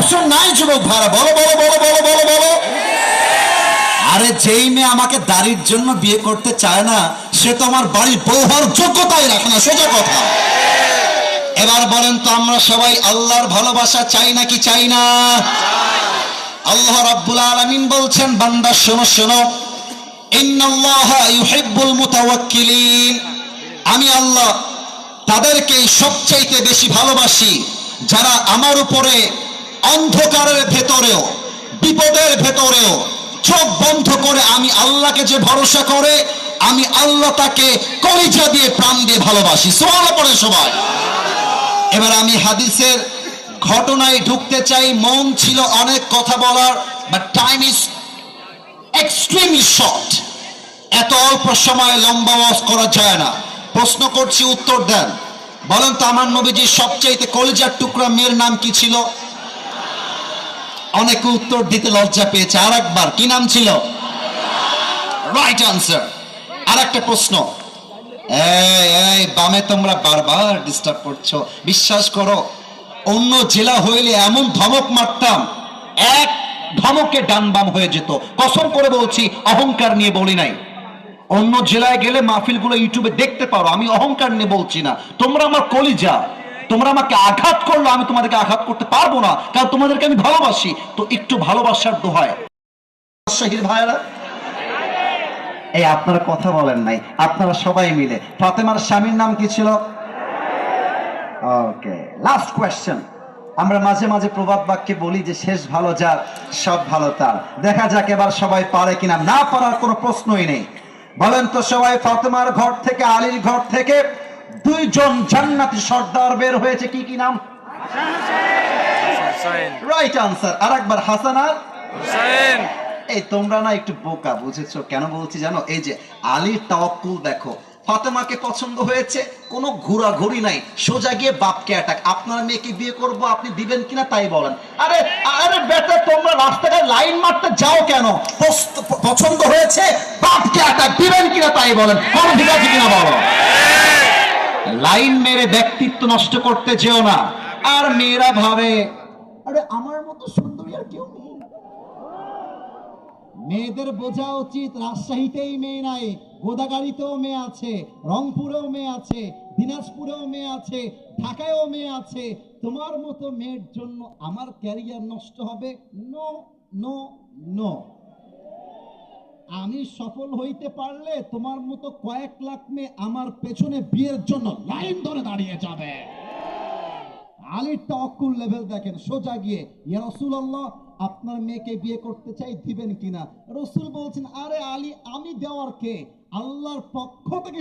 বছর নাই যুবক ভাড়া, বলো বলো বলো বলো বলো বলো। আরে যেই মেয়ে আমাকে দাড়ির জন্য বিয়ে করতে চায় না, সে তো আমার বাড়ির বউ হওয়ার যোগ্যতাই রাখে না, সোজা কথা। এবার বলেন তো, আমরা সবাই আল্লাহর ভালোবাসা চাই নাকি চাই না? আল্লাহ রাব্বুল আলামিন বলছেন, বান্দা শোনো শোনো, ইন্নাল্লাহা ইউহিব্বুল মুতাওয়াক্কিলিন, আমি আল্লাহ তাদেরকে সবচাইতে বেশি ভালোবাসি যারা আমার উপরে অন্ধকারের ভেতরেও বিপদের ভেতরেও চোখ বন্ধ করে আমি আল্লাহকে যে ভরসা করে, আমি আল্লাহ তাকে কলিজা দিয়ে প্রাণ দিয়ে ভালোবাসি। সুবহানাল্লাহ পড়ে সবাই। এবার আমি হাদিসের ঘটনায় ঢুকতে চাই। মন ছিল অনেক কথা বলার, but time is extremely short. এত অল্প সময়ে লম্বা ওয়াজ করা যায় না। প্রশ্ন করছি, উত্তর দেন। বলেন তো, আমার নবীজির সবচাইতে কলিজার টুকরা মেয়ের নাম কি ছিল? অনেকে উত্তর দিতে লজ্জা পেয়েছে। আর একবার, কি নাম ছিল? Right answer. আর একটা প্রশ্ন, এই বামে তোমরা বারবার ডিস্টার্ব করছো। বিশ্বাস করো, অন্য জেলা হইলে এমন ধমক মারতাম, এক ধমকে ডান বাম হয়ে যেত। কসম করে বলছি, অহংকার নিয়ে বলি নাই। অন্য জেলায় গেলে মাহফিলগুলো ইউটিউবে দেখতে পারো, আমি অহংকার নিয়ে বলছি না। তোমরা আমার কলিজা, তোমরা আমাকে আঘাত করলো, আমি তোমাদেরকে আঘাত করতে পারবো না, কারণ তোমাদেরকে আমি ভালোবাসি। তো একটু ভালোবাসার দোহায় শাহির ভাইরা, এই আপনারা কথা বলেন নাই, আপনারা সবাই মিলে। ফাতেমার স্বামীর নাম কি ছিল? ওকে, লাস্ট কোয়েশ্চেন। আমরা মাঝে মাঝে প্রবাদ বাক্যে বলি যে শেষ ভালো যার সব ভালো তার। দেখা যাক এবার সবাই পারে কিনা। না পারার কোনো প্রশ্নই নেই। বলেন তো সবাই, ফাতেমার ঘর থেকে আলীর ঘর থেকে দুইজন জান্নাতি সর্দার বের হয়েছে, কি কি নাম? Right answer. আর একবার, হাসান আর হুসাইন। এই তোমরা না একটু বোকা, বুঝেছো কেন বলছি জানো? এই যে আলীর তাওয়াক্কুল দেখো, ফাতেমাকে পছন্দ হয়েছে, কোনো ঘোরাঘুরি নাই, সোজা গিয়ে বাপকে অ্যাটাক। আপনার মেয়েকে বিয়ে করব, আপনি দিবেন কিনা তাই বলেন। আরে আরে বেটা, তোমরা রাস্তায় লাইন মারতে যাও কেন? পছন্দ হয়েছে, বাপকে অ্যাটাক, দিবেন কিনা তাই বলেন। কোন ঠিক আছে কিনা বলো। লাইন মেরে ব্যক্তিত্ব নষ্ট করতে যেও না। আর মেয়েরা ভাবে, আরে আমার মতো সুন্দরী আর কেউ নেই। মেয়েদের বোঝা উচিত, রাজশাহীতেই মেয়ে নাই, গোদাগাড়িতেও মেয়ে আছে, রংপুরেও মেয়ে আছে, দিনাজপুরেও মেয়ে আছে, ঢাকায়ও মেয়ে আছে। তোমার মতো মেয়ের জন্য আমার ক্যারিয়ার নষ্ট হবে? No no no. আমি সফল হইতে পারলে তোমার মতো কয়েক লাখ মেয়ে আমার পেছনে বিয়ের জন্য লাইন ধরে দাঁড়িয়ে যাবে। আলীর তাওয়াক্কুল লেভেল দেখেন, সোজা গিয়ে, ইয়া রাসূলুল্লাহ, আপনার মেয়েকে বিয়ে করতে চাই, দিবেন কিনা? রাসূল বলছেন, আরে আলী, আমি দেওয়ার কে? আল্লাহর পক্ষ থেকে